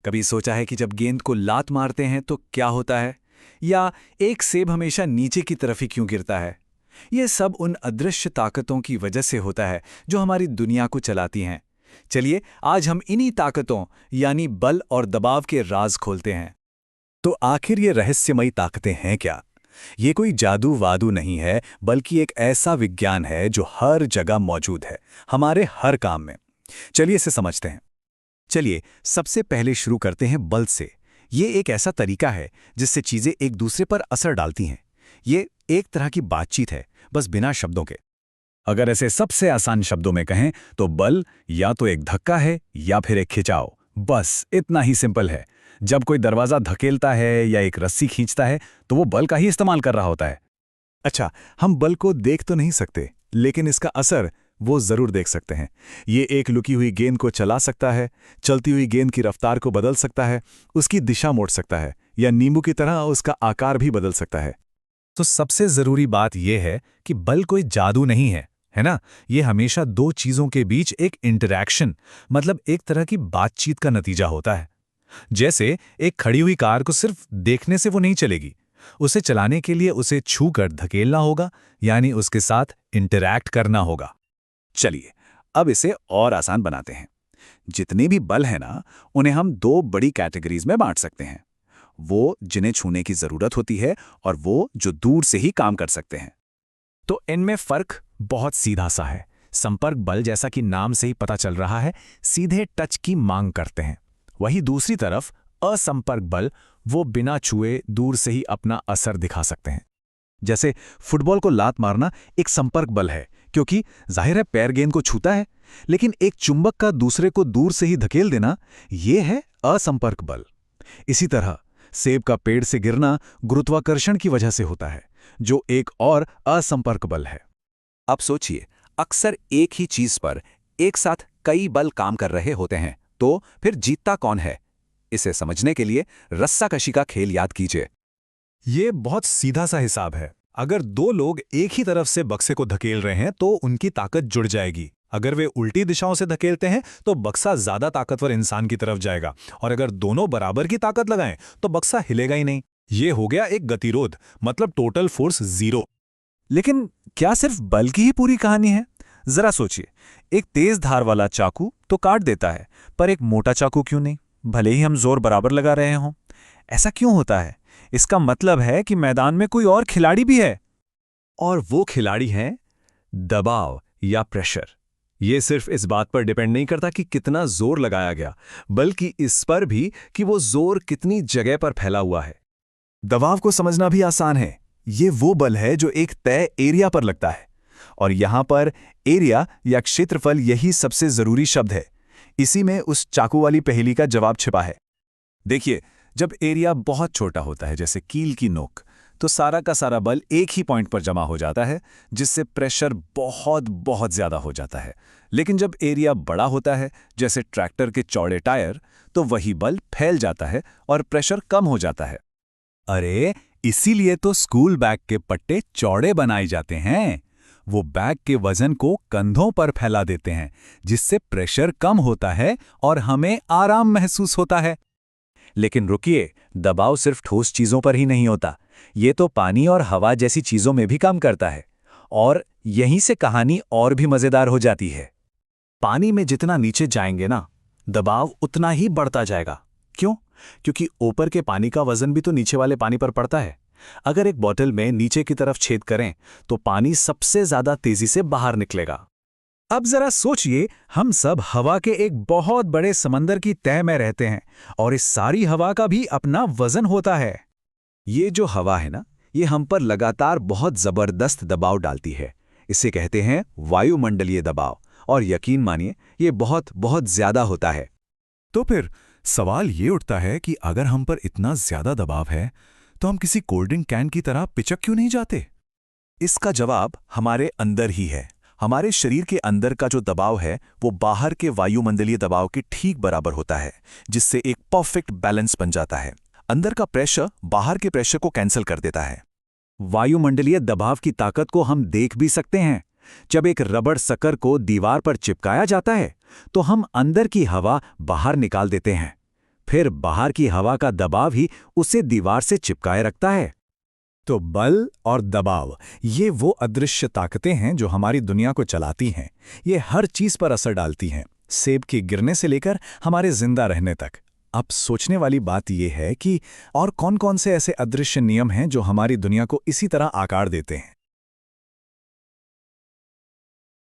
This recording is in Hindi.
कभी सोचा है कि जब गेंद को लात मारते हैं तो क्या होता है? या एक सेब हमेशा नीचे की तरफ ही क्यों गिरता है? ये सब उन अदृश्य ताकतों की वजह से होता है जो हमारी दुनिया को चलाती हैं। चलिए आज हम इन्हीं ताकतों यानी बल और दबाव के राज खोलते हैं। तो आखिर ये रहस्यमयी ताकतें हैं क्या? ये कोई जादू वादू नहीं है, बल्कि एक ऐसा विज्ञान है जो हर जगह मौजूद है, हमारे हर काम में। चलिए इसे समझते हैं। चलिए सबसे पहले शुरू करते हैं बल से। ये एक ऐसा तरीका है जिससे चीजें एक दूसरे पर असर डालती हैं। ये एक तरह की बातचीत है, बस बिना शब्दों के। अगर ऐसे सबसे आसान शब्दों में कहें तो बल या तो एक धक्का है या फिर एक खिंचाव। बस इतना ही सिंपल है। जब कोई दरवाजा धकेलता है या एक रस्सी खींचता है तो वो बल का ही इस्तेमाल कर रहा होता है। अच्छा, हम बल को देख तो नहीं सकते, लेकिन इसका असर वो जरूर देख सकते हैं। ये एक लुकी हुई गेंद को चला सकता है, चलती हुई गेंद की रफ्तार को बदल सकता है, उसकी दिशा मोड़ सकता है, या नींबू की तरह उसका आकार भी बदल सकता है। तो सबसे जरूरी बात यह है कि बल कोई जादू नहीं है ना? ये हमेशा दो चीजों के बीच एक इंटरैक्शन, मतलब एक तरह की बातचीत का नतीजा होता है। जैसे एक खड़ी हुई कार को सिर्फ देखने से वो नहीं चलेगी, उसे चलाने के लिए उसे छूकर धकेलना होगा, यानी उसके साथ इंटरैक्ट करना होगा। चलिए अब इसे और आसान बनाते हैं। जितने भी बल हैं ना, उन्हें हम दो बड़ी कैटेगरीज में बांट सकते हैं। वो जिन्हें छूने की जरूरत होती है और वो जो दूर से ही काम कर सकते हैं। तो इनमें फर्क बहुत सीधा सा है। संपर्क बल, जैसा कि नाम से ही पता चल रहा है, सीधे टच की मांग करते हैं। वहीं दूसरी तरफ असंपर्क बल, वो बिना छुए दूर से ही अपना असर दिखा सकते हैं। जैसे फुटबॉल को लात मारना एक संपर्क बल है, क्योंकि जाहिर है पैर गेंद को छूता है, लेकिन एक चुंबक का दूसरे को दूर से ही धकेल देना, यह है असंपर्क बल। इसी तरह सेब का पेड़ से गिरना गुरुत्वाकर्षण की वजह से होता है, जो एक और असंपर्क बल है। अब सोचिए, अक्सर एक ही चीज पर एक साथ कई बल काम कर रहे होते हैं, तो फिर जीतता कौन है? इसे समझने के लिए रस्साकशी का खेल याद कीजिए। ये बहुत सीधा सा हिसाब है। अगर दो लोग एक ही तरफ से बक्से को धकेल रहे हैं तो उनकी ताकत जुड़ जाएगी। अगर वे उल्टी दिशाओं से धकेलते हैं तो बक्सा ज्यादा ताकतवर इंसान की तरफ जाएगा, और अगर दोनों बराबर की ताकत लगाएं तो बक्सा हिलेगा ही नहीं। ये हो गया एक गतिरोध, मतलब टोटल फोर्स 0। लेकिन क्या सिर्फ बल की ही पूरी कहानी है? जरा सोचिए, एक तेज धार वाला चाकू तो काट देता है, पर एक मोटा चाकू क्यों नहीं, भले ही हम जोर बराबर लगा रहे हों? ऐसा क्यों होता है? इसका मतलब है कि मैदान में कोई और खिलाड़ी भी है, और वो खिलाड़ी है दबाव या प्रेशर। ये सिर्फ इस बात पर डिपेंड नहीं करता कि कितना जोर लगाया गया, बल्कि इस पर भी कि वो जोर कितनी जगह पर फैला हुआ है। दबाव को समझना भी आसान है। ये वो बल है जो एक तय एरिया पर लगता है, और यहां पर एरिया या क्षेत्रफल यही सबसे जरूरी शब्द है। इसी में उस चाकू वाली पहेली का जवाब छिपा है। देखिए, जब एरिया बहुत छोटा होता है, जैसे कील की नोक, तो सारा का सारा बल एक ही पॉइंट पर जमा हो जाता है, जिससे प्रेशर बहुत बहुत ज्यादा हो जाता है। लेकिन जब एरिया बड़ा होता है, जैसे ट्रैक्टर के चौड़े टायर, तो वही बल फैल जाता है और प्रेशर कम हो जाता है। अरे, इसीलिए तो स्कूल बैग के पट्टे चौड़े बनाए जाते हैं। वो बैग के वजन को कंधों पर फैला देते हैं, जिससे प्रेशर कम होता है और हमें आराम महसूस होता है। लेकिन रुकिए, दबाव सिर्फ ठोस चीजों पर ही नहीं होता, ये तो पानी और हवा जैसी चीजों में भी काम करता है। और यहीं से कहानी और भी मजेदार हो जाती है। पानी में जितना नीचे जाएंगे ना, दबाव उतना ही बढ़ता जाएगा। क्यों? क्योंकि ऊपर के पानी का वजन भी तो नीचे वाले पानी पर पड़ता है। अगर एक बोतल में नीचे की तरफ छेद करें तो पानी सबसे ज्यादा तेजी से बाहर निकलेगा। अब जरा सोचिए, हम सब हवा के एक बहुत बड़े समंदर की तह में रहते हैं, और इस सारी हवा का भी अपना वजन होता है। ये जो हवा है ना, ये हम पर लगातार बहुत जबरदस्त दबाव डालती है। इसे कहते हैं वायुमंडलीय दबाव, और यकीन मानिए ये बहुत बहुत ज्यादा होता है। तो फिर सवाल ये उठता है कि अगर हम पर इतना ज्यादा दबाव है तो हम किसी कोल्ड ड्रिंक कैन की तरह पिचक क्यों नहीं जाते? इसका जवाब हमारे अंदर ही है। हमारे शरीर के अंदर का जो दबाव है वो बाहर के वायुमंडलीय दबाव के ठीक बराबर होता है, जिससे एक परफेक्ट बैलेंस बन जाता है। अंदर का प्रेशर बाहर के प्रेशर को कैंसिल कर देता है। वायुमंडलीय दबाव की ताकत को हम देख भी सकते हैं। जब एक रबड़ सकर को दीवार पर चिपकाया जाता है तो हम अंदर की हवा बाहर निकाल देते हैं। फिर बाहर की हवा का दबाव ही उसे दीवार से चिपकाए रखता है। तो बल और दबाव, ये वो अदृश्य ताकतें हैं जो हमारी दुनिया को चलाती हैं। ये हर चीज पर असर डालती हैं, सेब के गिरने से लेकर हमारे जिंदा रहने तक। अब सोचने वाली बात यह है कि और कौन-कौन से ऐसे अदृश्य नियम हैं जो हमारी दुनिया को इसी तरह आकार देते हैं।